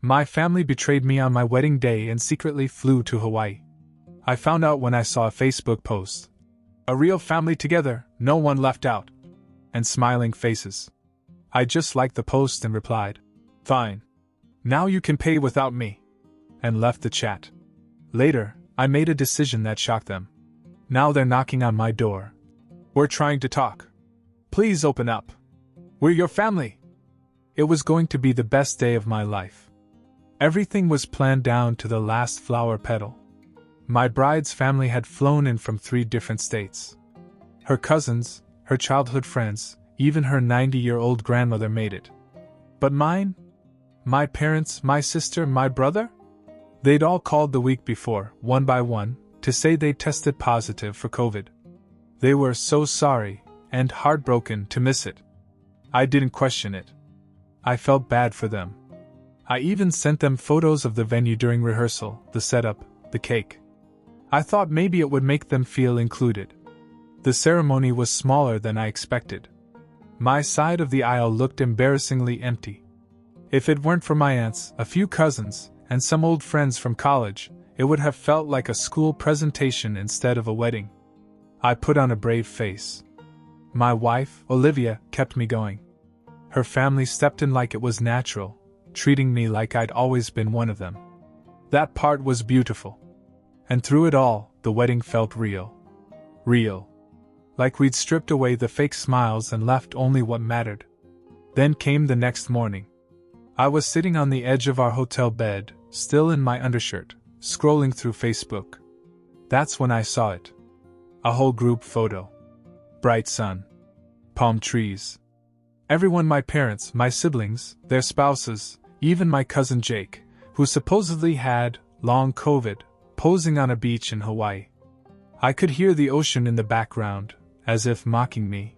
My family betrayed me on my wedding day and secretly flew to Hawaii. I found out when I saw a Facebook post. A real family together, no one left out. And smiling faces. I just liked the post and replied, "Fine. Now you can pay without me." And left the chat. Later, I made a decision that shocked them. Now they're knocking on my door. "We're trying to talk. Please open up. We're your family." It was going to be the best day of my life. Everything was planned down to the last flower petal. My bride's family had flown in from 3 different states. Her cousins, her childhood friends, even her 90-year-old grandmother made it. But mine? My parents, my sister, my brother? They'd all called the week before, one by one, to say they'd tested positive for COVID. They were so sorry, and heartbroken to miss it. I didn't question it. I felt bad for them. I even sent them photos of the venue during rehearsal, the setup, the cake. I thought maybe it would make them feel included. The ceremony was smaller than I expected. My side of the aisle looked embarrassingly empty. If it weren't for my aunts, a few cousins, and some old friends from college, it would have felt like a school presentation instead of a wedding. I put on a brave face. My wife, Olivia, kept me going. Her family stepped in like it was natural, treating me like I'd always been one of them. That part was beautiful. And through it all, the wedding felt real. Real. Like we'd stripped away the fake smiles and left only what mattered. Then came the next morning. I was sitting on the edge of our hotel bed, still in my undershirt, scrolling through Facebook. That's when I saw it. A whole group photo. Bright sun. Palm trees. Everyone, my parents, my siblings, their spouses, even my cousin Jake, who supposedly had long COVID, posing on a beach in Hawaii. I could hear the ocean in the background, as if mocking me.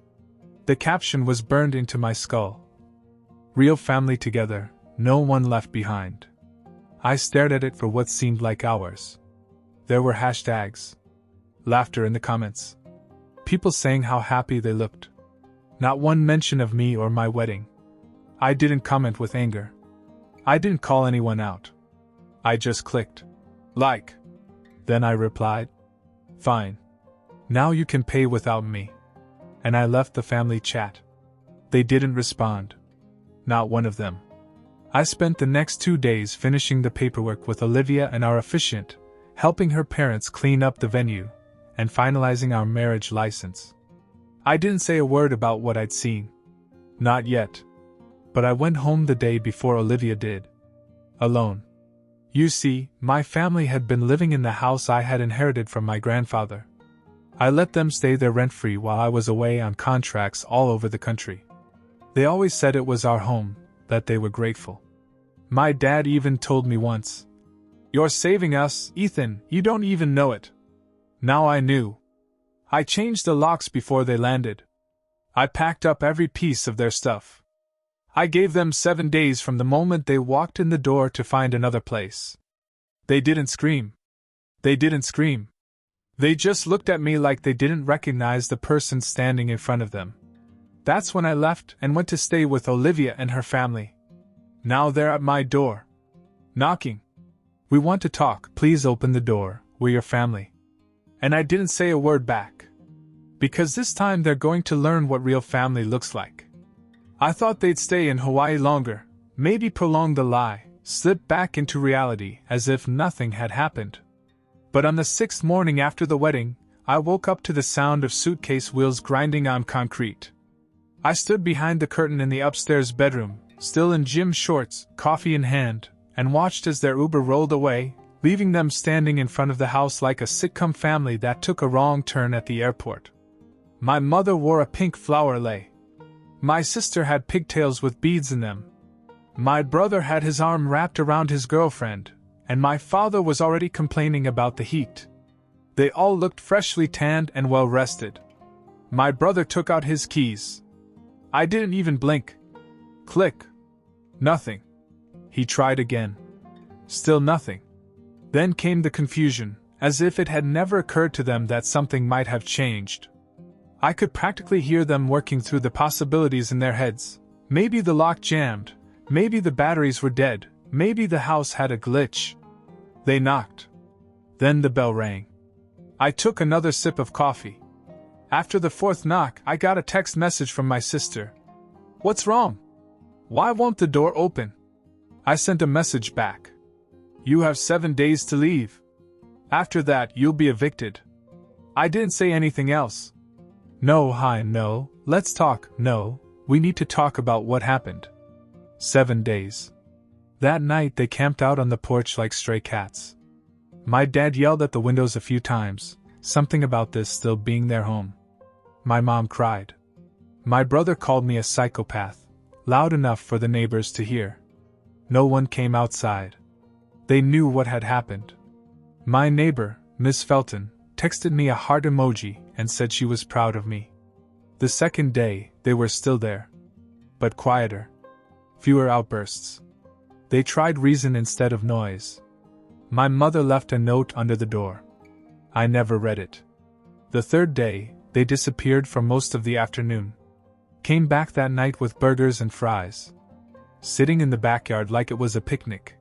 The caption was burned into my skull. Real family together, no one left behind. I stared at it for what seemed like hours. There were hashtags. Laughter in the comments. People saying how happy they looked. Not one mention of me or my wedding. I didn't comment with anger. I didn't call anyone out. I just clicked like. Then I replied, "Fine. Now you can pay without me." And I left the family chat. They didn't respond. Not one of them. I spent the next 2 days finishing the paperwork with Olivia and our officiant, helping her parents clean up the venue, and finalizing our marriage license. I didn't say a word about what I'd seen. Not yet. But I went home the day before Olivia did. Alone. You see, my family had been living in the house I had inherited from my grandfather. I let them stay there rent-free while I was away on contracts all over the country. They always said it was our home, that they were grateful. My dad even told me once, "You're saving us, Ethan, you don't even know it." Now I knew. I changed the locks before they landed. I packed up every piece of their stuff. I gave them 7 days from the moment they walked in the door to find another place. They didn't scream. They didn't scream. They just looked at me like they didn't recognize the person standing in front of them. That's when I left and went to stay with Olivia and her family. Now they're at my door. Knocking. "We want to talk, please open the door, we're your family." And I didn't say a word back. Because this time they're going to learn what real family looks like. I thought they'd stay in Hawaii longer, maybe prolong the lie, slip back into reality as if nothing had happened. But on the 6th morning after the wedding, I woke up to the sound of suitcase wheels grinding on concrete. I stood behind the curtain in the upstairs bedroom, still in gym shorts, coffee in hand, and watched as their Uber rolled away, leaving them standing in front of the house like a sitcom family that took a wrong turn at the airport. My mother wore a pink flower lei. My sister had pigtails with beads in them. My brother had his arm wrapped around his girlfriend, and my father was already complaining about the heat. They all looked freshly tanned and well rested. My brother took out his keys. I didn't even blink. Click. Nothing. He tried again. Still nothing. Then came the confusion, as if it had never occurred to them that something might have changed. I could practically hear them working through the possibilities in their heads. Maybe the lock jammed, maybe the batteries were dead, Maybe the house had a glitch. They knocked. Then the bell rang. I took another sip of coffee. After the fourth knock, I got a text message from my sister. "What's wrong? Why won't the door open?" I sent a message back. "You have 7 days to leave. After that, you'll be evicted." I didn't say anything else. "No, hi, no, let's talk, no, we need to talk about what happened." 7 days. That night they camped out on the porch like stray cats. My dad yelled at the windows a few times, something about this still being their home. My mom cried. My brother called me a psychopath, loud enough for the neighbors to hear. No one came outside. They knew what had happened. My neighbor, Miss Felton, texted me a heart emoji and said she was proud of me. The second day, they were still there. But quieter. Fewer outbursts. They tried reason instead of noise. My mother left a note under the door. I never read it. The third day, they disappeared for most of the afternoon. Came back that night with burgers and fries. Sitting in the backyard like it was a picnic.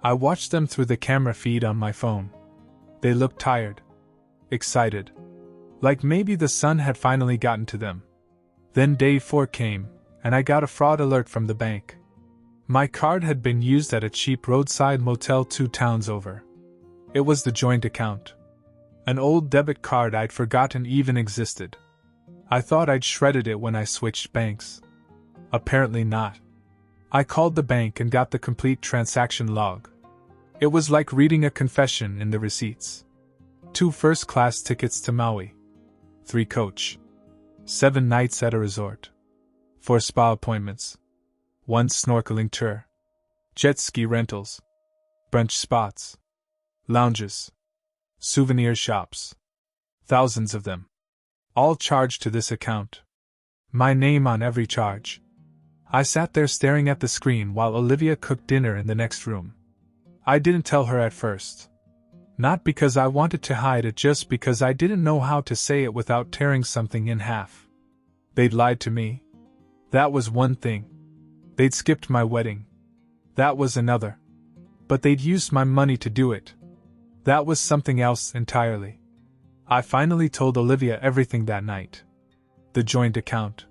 I watched them through the camera feed on my phone. They looked tired. Excited. Like maybe the sun had finally gotten to them. Then day 4 came, and I got a fraud alert from the bank. My card had been used at a cheap roadside motel 2 towns over. It was the joint account. An old debit card I'd forgotten even existed. I thought I'd shredded it when I switched banks. Apparently not. I called the bank and got the complete transaction log. It was like reading a confession in the receipts. 2 first-class tickets to Maui. 3 coach. 7 nights at a resort. 4 spa appointments. 1 snorkeling tour. Jet ski rentals. Brunch spots. Lounges. Souvenir shops. Thousands of them. All charged to this account. My name on every charge. I sat there staring at the screen while Olivia cooked dinner in the next room. I didn't tell her at first. Not because I wanted to hide it, just because I didn't know how to say it without tearing something in half. They'd lied to me. That was one thing. They'd skipped my wedding. That was another. But they'd used my money to do it. That was something else entirely. I finally told Olivia everything that night. The joint account.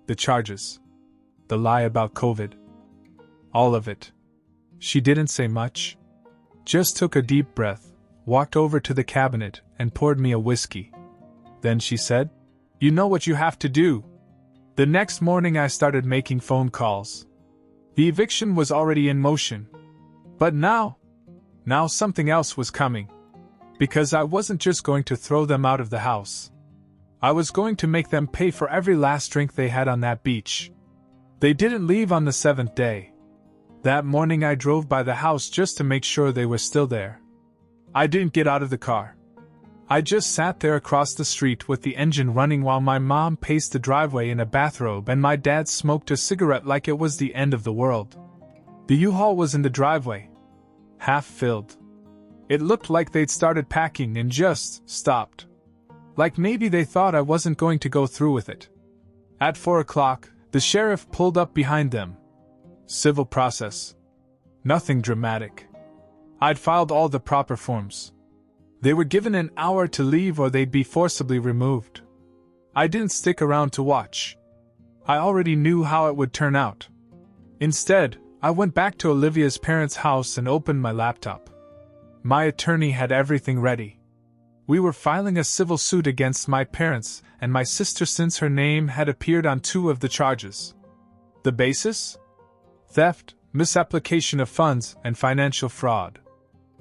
The charges. The lie about COVID. All of it. She didn't say much. Just took a deep breath, walked over to the cabinet, and poured me a whiskey. Then she said, "You know what you have to do." The next morning I started making phone calls. The eviction was already in motion. But now something else was coming. Because I wasn't just going to throw them out of the house. I was going to make them pay for every last drink they had on that beach. They didn't leave on the 7th day. That morning I drove by the house just to make sure they were still there. I didn't get out of the car. I just sat there across the street with the engine running while my mom paced the driveway in a bathrobe and my dad smoked a cigarette like it was the end of the world. The U-Haul was in the driveway. Half filled. It looked like they'd started packing and just stopped. Like maybe they thought I wasn't going to go through with it. At 4 o'clock, the sheriff pulled up behind them. Civil process. Nothing dramatic. I'd filed all the proper forms. They were given an hour to leave or they'd be forcibly removed. I didn't stick around to watch. I already knew how it would turn out. Instead, I went back to Olivia's parents' house and opened my laptop. My attorney had everything ready. We were filing a civil suit against my parents and my sister since her name had appeared on 2 of the charges. The basis? Theft, misapplication of funds, and financial fraud.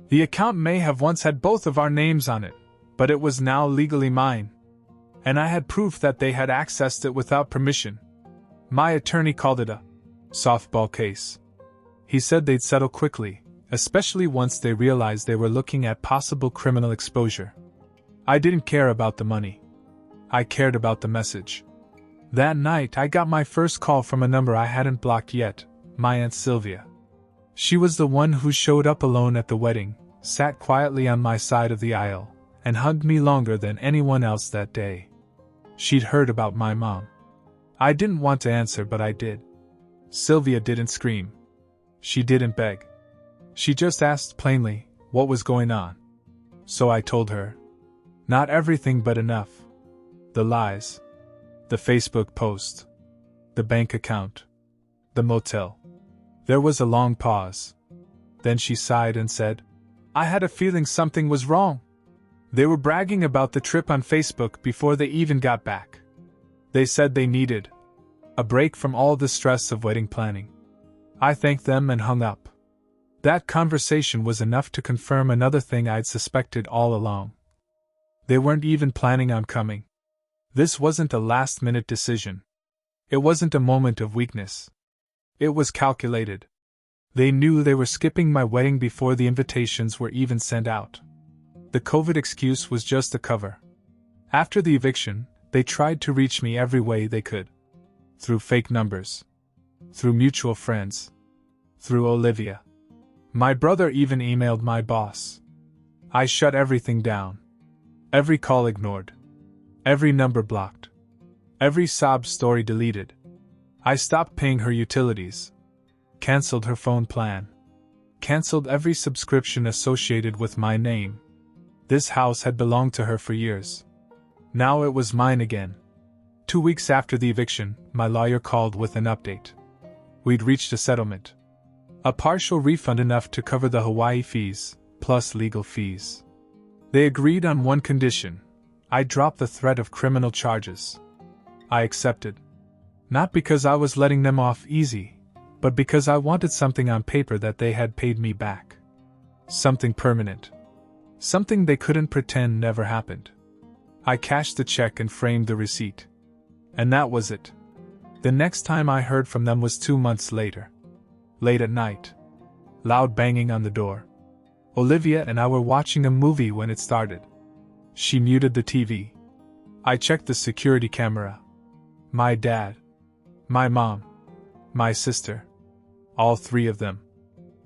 The account may have once had both of our names on it, but it was now legally mine. And I had proof that they had accessed it without permission. My attorney called it a softball case. He said they'd settle quickly, especially once they realized they were looking at possible criminal exposure. I didn't care about the money. I cared about the message. That night I got my first call from a number I hadn't blocked yet, my Aunt Sylvia. She was the one who showed up alone at the wedding, sat quietly on my side of the aisle, and hugged me longer than anyone else that day. She'd heard about my mom. I didn't want to answer, but I did. Sylvia didn't scream. She didn't beg. She just asked plainly what was going on. So I told her. Not everything, but enough. The lies. The Facebook post. The bank account. The motel. There was a long pause. Then she sighed and said, I had a feeling something was wrong. They were bragging about the trip on Facebook before they even got back. They said they needed a break from all the stress of wedding planning. I thanked them and hung up. That conversation was enough to confirm another thing I'd suspected all along. They weren't even planning on coming. This wasn't a last-minute decision. It wasn't a moment of weakness. It was calculated. They knew they were skipping my wedding before the invitations were even sent out. The COVID excuse was just a cover. After the eviction, they tried to reach me every way they could. Through fake numbers. Through mutual friends. Through Olivia. My brother even emailed my boss. I shut everything down. Every call ignored. Every number blocked. Every sob story deleted. I stopped paying her utilities. Cancelled her phone plan. Cancelled every subscription associated with my name. This house had belonged to her for years. Now it was mine again. 2 weeks after the eviction, my lawyer called with an update. We'd reached a settlement. A partial refund enough to cover the Hawaii fees, plus legal fees. They agreed on one condition. I dropped the threat of criminal charges. I accepted. Not because I was letting them off easy, but because I wanted something on paper that they had paid me back. Something permanent. Something they couldn't pretend never happened. I cashed the check and framed the receipt. And that was it. The next time I heard from them was 2 months later. Late at night. Loud banging on the door. Olivia and I were watching a movie when it started. She muted the TV. I checked the security camera. My dad. My mom. My sister. All three of them.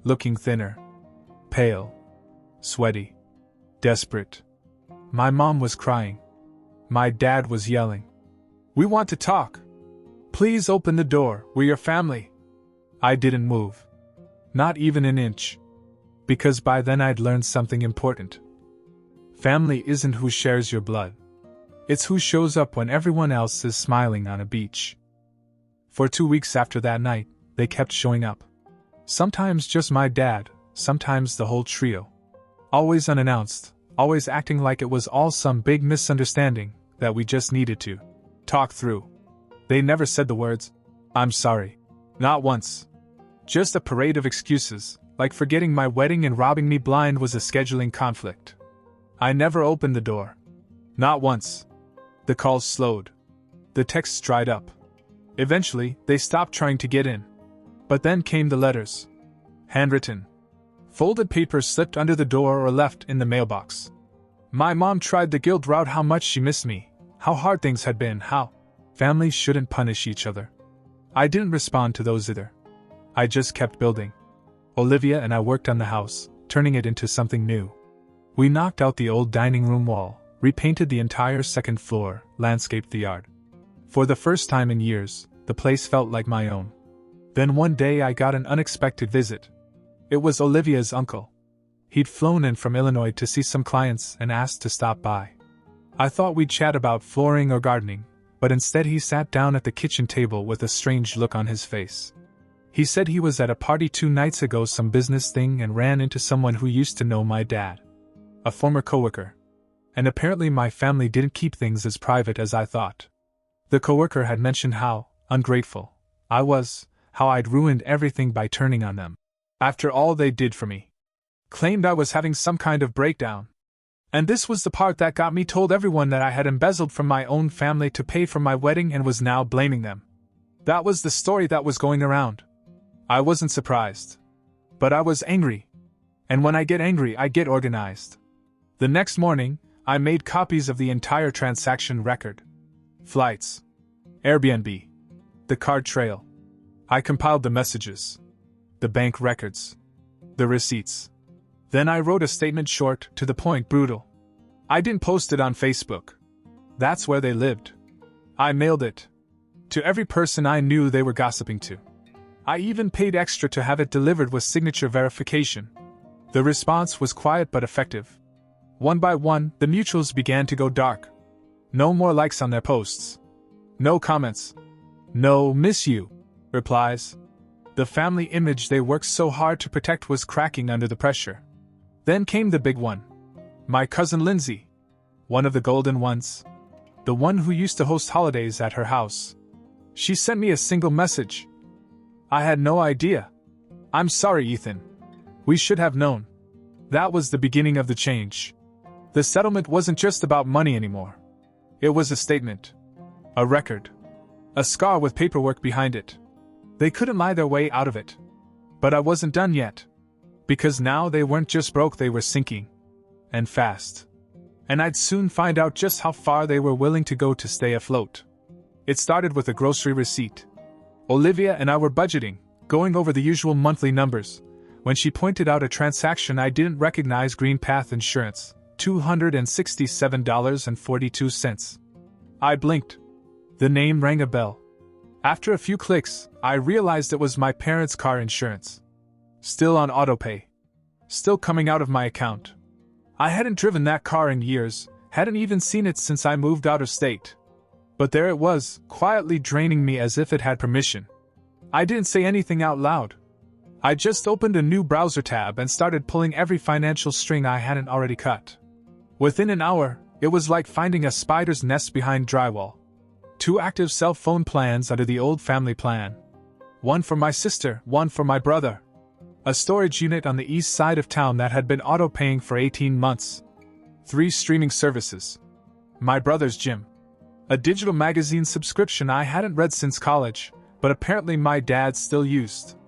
Looking thinner. Pale. Sweaty. Desperate. My mom was crying. My dad was yelling. We want to talk. Please open the door, we're your family. I didn't move. Not even an inch. Because by then I'd learned something important. Family isn't who shares your blood. It's who shows up when everyone else is smiling on a beach. For 2 weeks after that night, they kept showing up. Sometimes just my dad, sometimes the whole trio. Always unannounced, always acting like it was all some big misunderstanding that we just needed to talk through. They never said the words, I'm sorry. Not once. Just a parade of excuses, like forgetting my wedding and robbing me blind was a scheduling conflict. I never opened the door. Not once. The calls slowed. The texts dried up. Eventually, they stopped trying to get in. But then came the letters. Handwritten. Folded papers slipped under the door or left in the mailbox. My mom tried the guilt route, how much she missed me, how hard things had been, how families shouldn't punish each other. I didn't respond to those either. I just kept building. Olivia and I worked on the house, turning it into something new. We knocked out the old dining room wall, repainted the entire second floor, landscaped the yard. For the first time in years, the place felt like my own. Then one day I got an unexpected visit. It was Olivia's uncle. He'd flown in from Illinois to see some clients and asked to stop by. I thought we'd chat about flooring or gardening, but instead he sat down at the kitchen table with a strange look on his face. He said he was at a party 2 nights ago, some business thing, and ran into someone who used to know my dad. A former coworker. And apparently my family didn't keep things as private as I thought. The coworker had mentioned how ungrateful I was, how I'd ruined everything by turning on them. After all they did for me. Claimed I was having some kind of breakdown. And this was the part that got me, told everyone that I had embezzled from my own family to pay for my wedding and was now blaming them. That was the story that was going around. I wasn't surprised. But I was angry. And when I get angry, I get organized. The next morning, I made copies of the entire transaction record. Flights. Airbnb. The card trail. I compiled the messages. The bank records. The receipts. Then I wrote a statement, short, to the point, brutal. I didn't post it on Facebook. That's where they lived. I mailed it to every person I knew they were gossiping to. I even paid extra to have it delivered with signature verification, The response was quiet but effective. One by one, the mutuals began to go dark. No more likes on their posts. No comments. No "miss you" replies. The family image they worked so hard to protect was cracking under the pressure. Then came the big one. My cousin Lindsay. One of the golden ones. The one who used to host holidays at her house. She sent me a single message. I had no idea. "I'm sorry, Ethan. We should have known." That was the beginning of the change. The settlement wasn't just about money anymore. It was a statement. A record. A scar with paperwork behind it. They couldn't lie their way out of it. But I wasn't done yet. Because now they weren't just broke, they were sinking. And fast. And I'd soon find out just how far they were willing to go to stay afloat. It started with a grocery receipt. Olivia and I were budgeting, going over the usual monthly numbers, when she pointed out a transaction I didn't recognize: Green Path Insurance, $267.42. I blinked. The name rang a bell. After a few clicks, I realized it was my parents' car insurance. Still on autopay. Still coming out of my account. I hadn't driven that car in years, hadn't even seen it since I moved out of state. But there it was, quietly draining me as if it had permission. I didn't say anything out loud. I just opened a new browser tab and started pulling every financial string I hadn't already cut. Within an hour, it was like finding a spider's nest behind drywall. 2 active cell phone plans under the old family plan. One for my sister, one for my brother. A storage unit on the east side of town that had been auto-paying for 18 months. 3 streaming services. My brother's gym. A digital magazine subscription I hadn't read since college, but apparently my dad still used.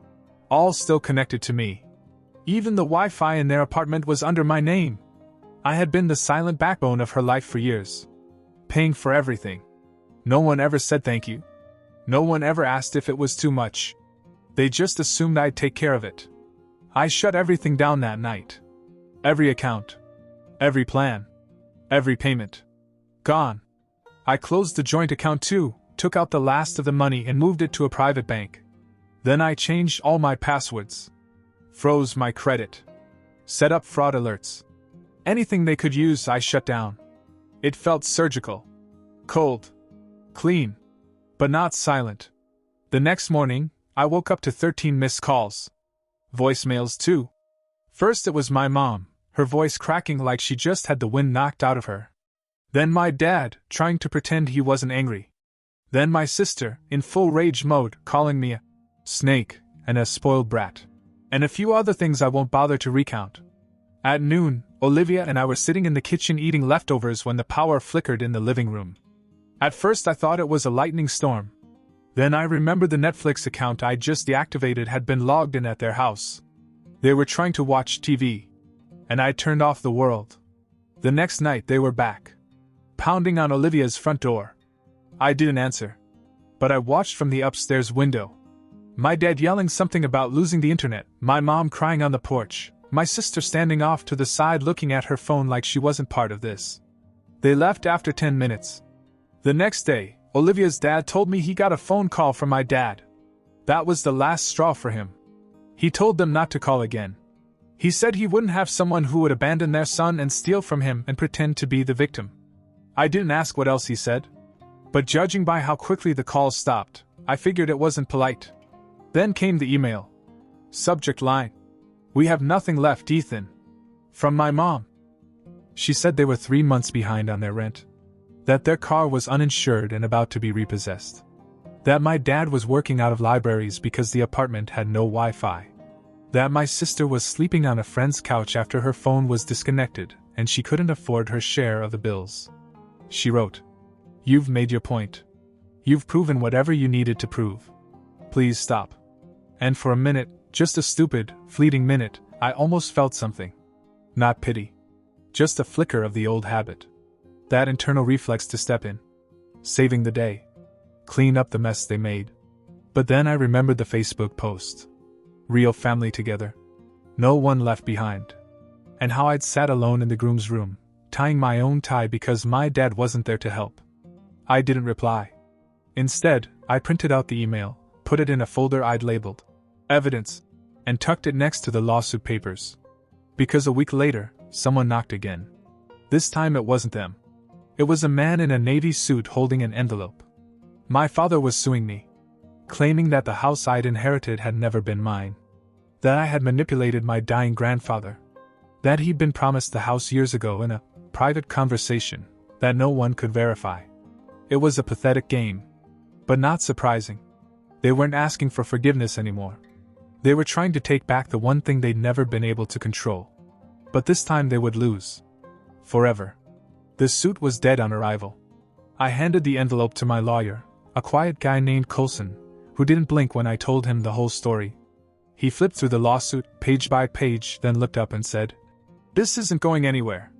All still connected to me. Even the Wi-Fi in their apartment was under my name. I had been the silent backbone of her life for years. Paying for everything. No one ever said thank you. No one ever asked if it was too much. They just assumed I'd take care of it. I shut everything down that night. Every account. Every plan. Every payment. Gone. I closed the joint account too, took out the last of the money and moved it to a private bank. Then I changed all my passwords. Froze my credit. Set up fraud alerts. Anything they could use, I shut down. It felt surgical. Cold. Clean. But not silent. The next morning, I woke up to 13 missed calls. Voicemails too. First it was my mom, her voice cracking like she just had the wind knocked out of her. Then my dad, trying to pretend he wasn't angry. Then my sister, in full rage mode, calling me a snake and a spoiled brat. And a few other things I won't bother to recount. At noon, Olivia and I were sitting in the kitchen eating leftovers when the power flickered in the living room. At first I thought it was a lightning storm. Then I remembered the Netflix account I just deactivated had been logged in at their house. They were trying to watch TV. And I turned off the world. The next night they were back. Pounding on Olivia's front door. I didn't answer. But I watched from the upstairs window. My dad yelling something about losing the internet, my mom crying on the porch, my sister standing off to the side looking at her phone like she wasn't part of this. They left after 10 minutes. The next day, Olivia's dad told me he got a phone call from my dad. That was the last straw for him. He told them not to call again. He said he wouldn't have someone who would abandon their son and steal from him and pretend to be the victim. I didn't ask what else he said. But judging by how quickly the calls stopped, I figured it wasn't polite. Then came the email. Subject line. "We have nothing left, Ethan." From my mom. She said they were 3 months behind on their rent. That their car was uninsured and about to be repossessed. That my dad was working out of libraries because the apartment had no Wi-Fi. That my sister was sleeping on a friend's couch after her phone was disconnected and she couldn't afford her share of the bills. She wrote, "You've made your point. You've proven whatever you needed to prove. Please stop." And for a minute, just a stupid, fleeting minute, I almost felt something. Not pity. Just a flicker of the old habit. That internal reflex to step in. Saving the day. Clean up the mess they made. But then I remembered the Facebook post. Real family together. No one left behind. And how I'd sat alone in the groom's room, tying my own tie because my dad wasn't there to help. I didn't reply. Instead, I printed out the email, put it in a folder I'd labeled Evidence, and tucked it next to the lawsuit papers. Because a week later, someone knocked again. This time it wasn't them. It was a man in a navy suit holding an envelope. My father was suing me, claiming that the house I'd inherited had never been mine, that I had manipulated my dying grandfather, that he'd been promised the house years ago in a private conversation that no one could verify. It was a pathetic game, but not surprising. They weren't asking for forgiveness anymore. They were trying to take back the one thing they'd never been able to control. But this time they would lose. Forever. The suit was dead on arrival. I handed the envelope to my lawyer, a quiet guy named Coulson, who didn't blink when I told him the whole story. He flipped through the lawsuit, page by page, then looked up and said, "This isn't going anywhere.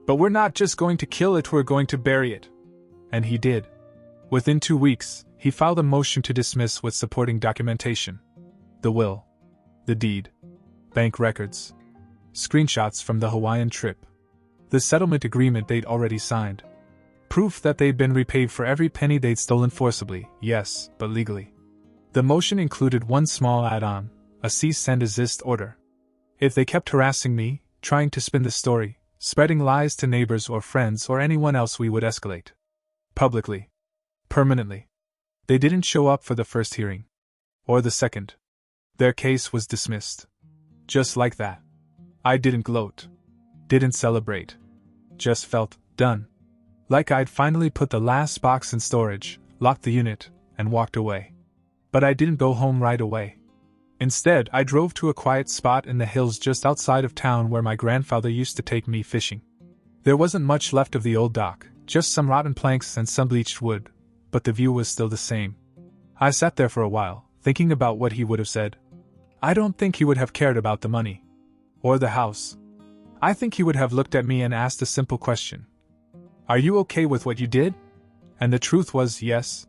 But we're not just going to kill it, we're going to bury it." And he did. Within 2 weeks, he filed a motion to dismiss with supporting documentation. The will, the deed, bank records, screenshots from the Hawaiian trip, the settlement agreement they'd already signed, proof that they'd been repaid for every penny they'd stolen forcibly, yes, but legally. The motion included one small add-on, a cease and desist order. If they kept harassing me, trying to spin the story, spreading lies to neighbors or friends or anyone else, we would escalate. Publicly. Permanently. They didn't show up for the first hearing. Or the second. Their case was dismissed. Just like that. I didn't gloat. Didn't celebrate. Just felt done. Like I'd finally put the last box in storage, locked the unit, and walked away. But I didn't go home right away. Instead, I drove to a quiet spot in the hills just outside of town where my grandfather used to take me fishing. There wasn't much left of the old dock, just some rotten planks and some bleached wood, but the view was still the same. I sat there for a while, thinking about what he would have said. I don't think he would have cared about the money. Or the house. I think he would have looked at me and asked a simple question. Are you okay with what you did? And the truth was, yes.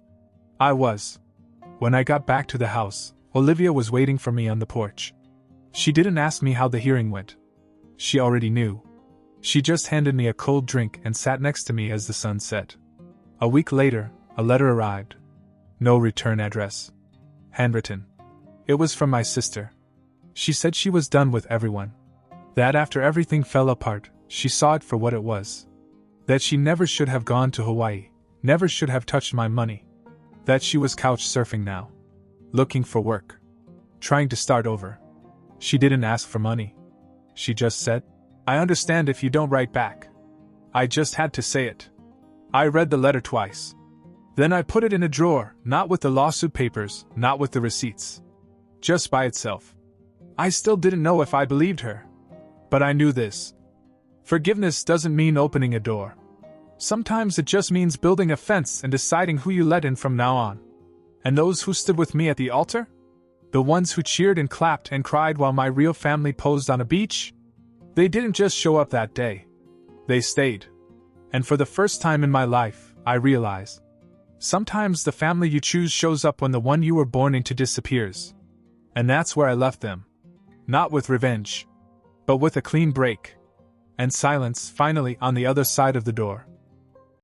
I was. When I got back to the house, Olivia was waiting for me on the porch. She didn't ask me how the hearing went. She already knew. She just handed me a cold drink and sat next to me as the sun set. A week later, a letter arrived. No return address. Handwritten. It was from my sister. She said she was done with everyone. That after everything fell apart, she saw it for what it was. That she never should have gone to Hawaii, never should have touched my money. That she was couch surfing now. Looking for work. Trying to start over. She didn't ask for money. She just said, "I understand if you don't write back." I just had to say it. I read the letter twice. Then I put it in a drawer, not with the lawsuit papers, not with the receipts. Just by itself. I still didn't know if I believed her. But I knew this. Forgiveness doesn't mean opening a door. Sometimes it just means building a fence and deciding who you let in from now on. And those who stood with me at the altar? The ones who cheered and clapped and cried while my real family posed on a beach? They didn't just show up that day. They stayed. And for the first time in my life, I realized. Sometimes the family you choose shows up when the one you were born into disappears. And that's where I left them. Not with revenge. But with a clean break. And silence finally on the other side of the door.